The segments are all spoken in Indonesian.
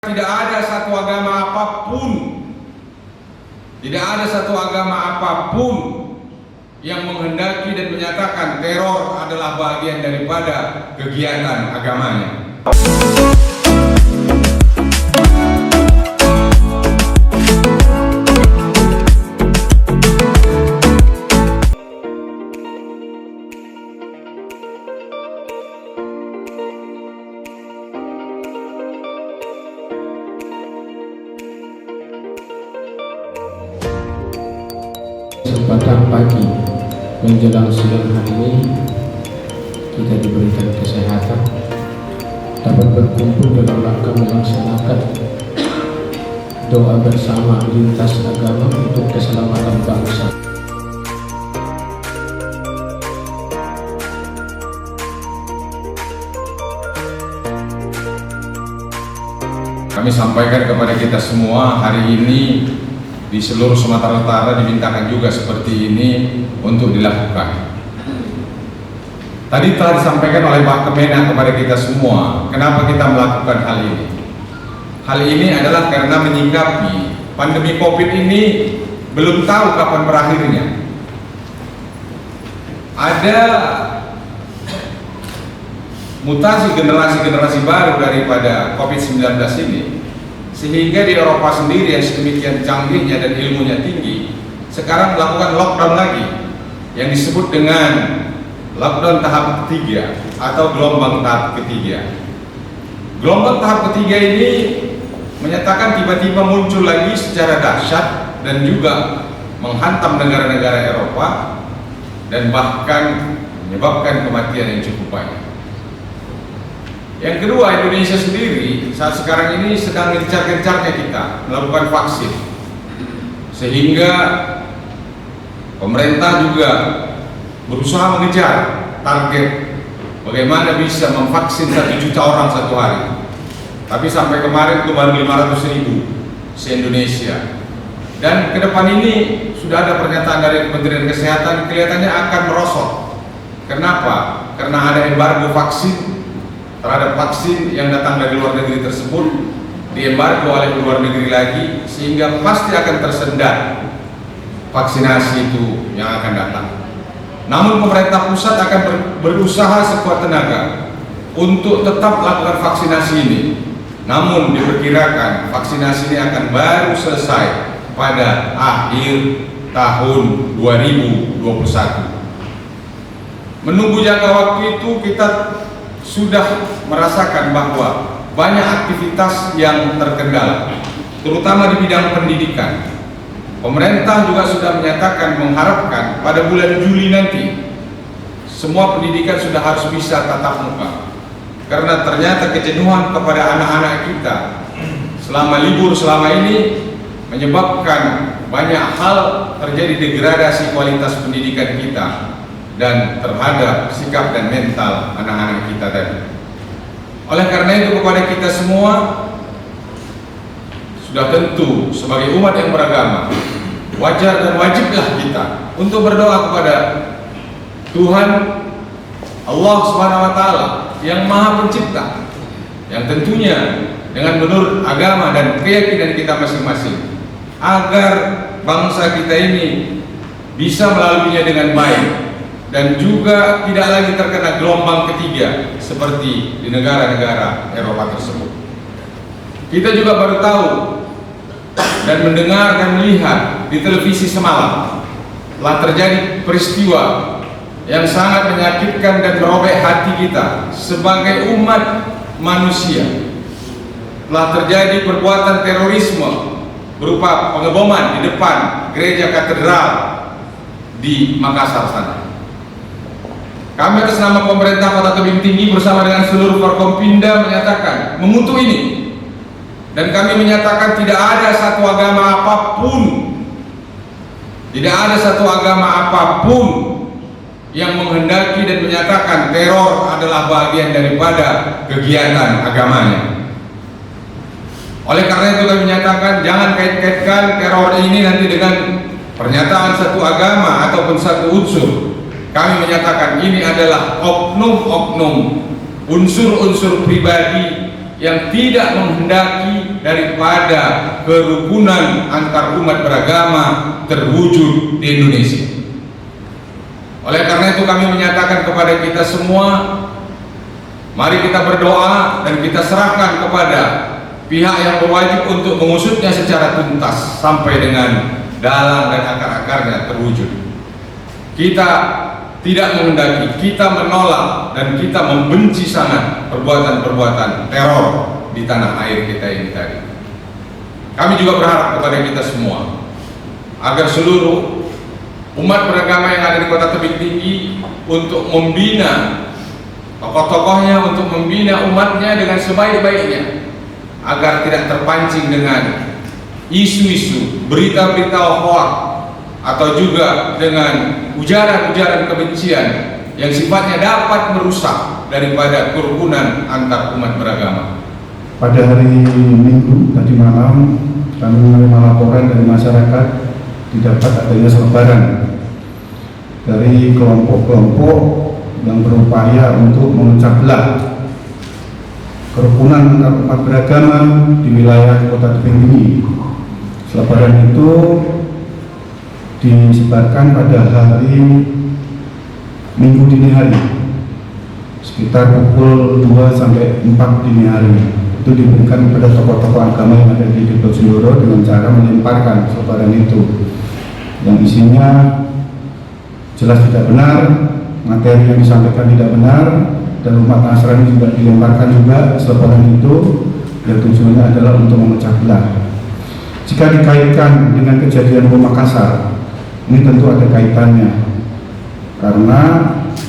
Tidak ada satu agama apapun yang menghendaki dan menyatakan teror adalah bagian daripada kegiatan agamanya. Kesempatan pagi menjelang siang hari ini kita diberikan kesehatan dapat berkumpul dalam rangka melaksanakan doa bersama lintas agama untuk keselamatan bangsa. Kami sampaikan kepada kita semua hari ini di seluruh Sumatera Utara dimintakan juga seperti ini untuk dilakukan. Tadi telah disampaikan oleh Pak Kemenak kepada kita semua, kenapa kita melakukan hal ini. Hal ini adalah karena menyikapi pandemi COVID ini belum tahu kapan berakhirnya. Ada mutasi generasi baru daripada COVID-19 ini, sehingga di Eropa sendiri yang sedemikian canggihnya dan ilmunya tinggi sekarang melakukan lockdown lagi yang disebut dengan lockdown tahap ketiga atau gelombang tahap ketiga. Gelombang tahap ketiga ini menyatakan tiba-tiba muncul lagi secara dahsyat dan juga menghantam negara-negara Eropa dan bahkan menyebabkan kematian yang cukup banyak. Yang kedua, Indonesia sendiri saat sekarang ini sedang gencar-gencarnya kita melakukan vaksin, sehingga pemerintah juga berusaha mengejar target bagaimana bisa memvaksin 1 juta orang satu hari. Tapi sampai kemarin itu baru 500.000 se-Indonesia. Dan ke depan ini sudah ada pernyataan dari Kementerian Kesehatan kelihatannya akan merosot. Kenapa? Karena ada embargo vaksin terhadap vaksin yang datang dari luar negeri tersebut, diembargo oleh luar negeri lagi, sehingga pasti akan tersendat vaksinasi itu yang akan datang. Namun pemerintah pusat akan berusaha sekuat tenaga untuk tetap melakukan vaksinasi ini. Namun diperkirakan vaksinasi ini akan baru selesai pada akhir tahun 2021. Menunggu jangka waktu itu kita sudah merasakan bahwa banyak aktivitas yang terkendala, terutama di bidang pendidikan. Pemerintah juga sudah menyatakan mengharapkan pada bulan Juli nanti semua pendidikan sudah harus bisa tatap muka, karena ternyata kejenuhan kepada anak-anak kita selama libur selama ini menyebabkan banyak hal terjadi degradasi kualitas pendidikan kita dan terhadap sikap dan mental anak-anak kita tadi. Oleh karena itu kepada kita semua sudah tentu sebagai umat yang beragama wajar dan wajiblah kita untuk berdoa kepada Tuhan Allah Subhanahu wa Ta'ala yang Maha Pencipta, yang tentunya dengan menurut agama dan keyakinan kita masing-masing, agar bangsa kita ini bisa melaluinya dengan baik dan juga tidak lagi terkena gelombang ketiga seperti di negara-negara Eropa tersebut. Kita juga baru tahu dan mendengar dan melihat di televisi semalam telah terjadi peristiwa yang sangat menyakitkan dan merobek hati kita sebagai umat manusia. Telah terjadi perbuatan terorisme berupa pengeboman di depan gereja katedral di Makassar sana. Kami atas nama pemerintah Kota Tebing Tinggi bersama dengan seluruh Forkompinda menyatakan mengutuk ini, dan kami menyatakan tidak ada satu agama apapun yang menghendaki dan menyatakan teror adalah bagian daripada kegiatan agamanya. Oleh karena itu kami menyatakan jangan kait-kaitkan teror ini nanti dengan pernyataan satu agama ataupun satu unsur. Kami menyatakan ini adalah oknum-oknum, unsur-unsur pribadi yang tidak menghendaki daripada kerukunan antar umat beragama terwujud di Indonesia. Oleh karena itu kami menyatakan kepada kita semua, mari kita berdoa dan kita serahkan kepada pihak yang berwajib untuk mengusutnya secara tuntas sampai dengan dalam dan akar-akarnya terwujud. Kita tidak menghendaki, kita menolak dan kita membenci sangat perbuatan-perbuatan teror di tanah air kita ini tadi. Kami juga berharap kepada kita semua agar seluruh umat beragama yang ada di Kota Tebing Tinggi untuk membina tokoh-tokohnya, untuk membina umatnya dengan sebaik-baiknya, agar tidak terpancing dengan isu-isu, berita-berita hoax atau juga dengan ujaran-ujaran kebencian yang sifatnya dapat merusak daripada kerukunan antar umat beragama. Pada hari Minggu tadi malam kami menerima laporan dari masyarakat didapat adanya selebaran dari kelompok-kelompok yang berupaya untuk memecah belah kerukunan antar umat beragama di wilayah Kota Tebing Tinggi. Selebaran itu disebarkan pada hari Minggu dini hari sekitar pukul 2 sampai 4 dini hari. Itu diberikan kepada tokoh-tokoh agama yang ada di Diponegoro dengan cara melemparkan selebaran itu yang isinya jelas tidak benar, materi yang disampaikan tidak benar, dan umat Nasrani juga dilemparkan juga selebaran itu yang tujuannya adalah untuk memecah belah. Jika dikaitkan dengan kejadian bom Makassar, ini tentu ada kaitannya karena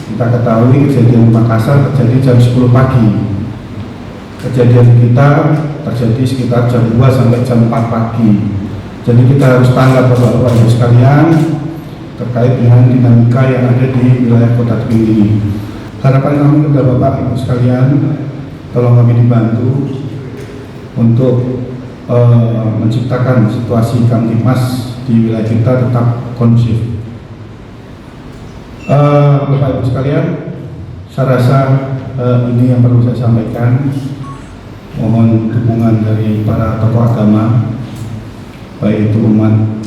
kita ketahui kejadian bom Makassar terjadi jam 10 pagi. Kejadian kita terjadi sekitar jam 2 sampai jam 4 pagi. Jadi kita harus tanggap Bapak-Bapak Ibu sekalian terkait dengan dinamika yang ada di wilayah Kota Tebing ini. Harapan kami kepada Bapak Ibu sekalian, tolong kami dibantu untuk menciptakan situasi Kamtipmas di wilayah kita tetap kondusif. Bapak Ibu sekalian, saya rasa ini yang perlu saya sampaikan. Mohon dukungan dari para tokoh agama, baik itu umat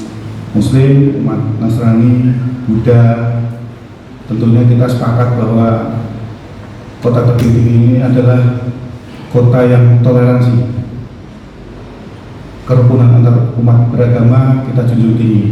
Muslim, umat Nasrani, Buddha. Tentunya kita sepakat bahwa Kota Tebing Tinggi ini adalah kota yang toleransi. Kerukunan antar umat beragama kita junjung tinggi.